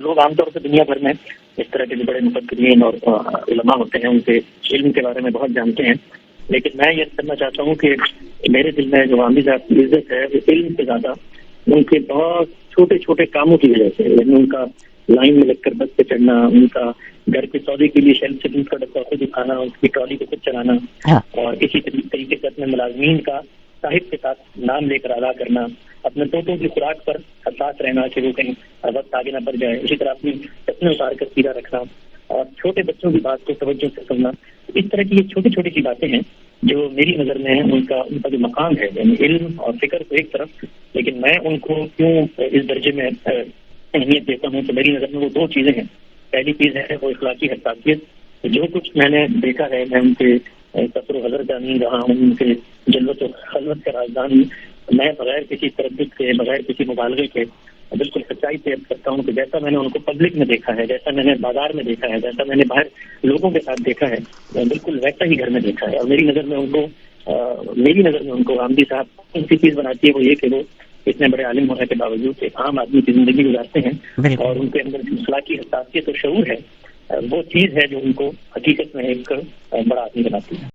لوگ عام طور سے دنیا بھر میں اس طرح کے جو بڑے مفکرین اور علماء ہوتے ہیں ان کے علم کے بارے میں بہت جانتے ہیں، لیکن میں یہ کرنا چاہتا ہوں کہ میرے دل میں جو غامدی صاحب کی عزت ہے وہ علم سے زیادہ ان کے بہت چھوٹے چھوٹے کاموں کی وجہ سے، یعنی ان کا لائن میں لگ کر بس پہ چڑھنا، ان کا گھر کے سودے کے لیے شیلف سے دودھ کا ڈبہ خود اٹھانا، اس کی ٹرالی کو خود چلانا، اور اسی طریقے سے اپنے ملازمین کا صاحب کے ساتھ نام لے کر ادا کرنا، اپنے طوطوں کی خوراک پر حساس رہنا کہ وہ کہیں وقت آگے نہ بڑھ جائے، اسی طرح اپنی چپنے اتار کر سیدھا رکھنا اور چھوٹے بچوں کی بات کو توجہ سے سننا. اس طرح کی یہ چھوٹی چھوٹی سی باتیں ہیں جو میری نظر میں ہیں. ان کا جو مقام ہے یعنی علم اور فکر تو ایک طرف، لیکن میں ان کو کیوں اس درجے میں اہمیت دیتا ہوں تو میری نظر میں وہ دو چیزیں ہیں. پہلی چیز ہے وہ اخلاقی حساسیت. جو کچھ میں نے دیکھا ہے، میں ان کے سفر و حضر جانی رہا ہوں، ان کے جلوت و خلوت کا رازدان ہوں. میں بغیر کسی تردد کے، بغیر کسی مبالغے کے بالکل سچائی سے کرتا ہوں کہ جیسا میں نے ان کو پبلک میں دیکھا ہے، جیسا میں نے بازار میں دیکھا ہے، جیسا میں نے باہر لوگوں کے ساتھ دیکھا ہے، بالکل ویسا ہی گھر میں دیکھا ہے. اور میری نظر میں ان کو غامدی صاحب اسی چیز بناتی ہے وہ یہ کہ وہ اتنے بڑے عالم ہونے کے باوجود ایک عام آدمی کی زندگی گزارتے ہیں اور ان کے اندر اخلاقی حساسیت اور شعور ہے. وہ چیز ہے جو ان کو حقیقت میں ایک بڑا آدمی بناتی ہے.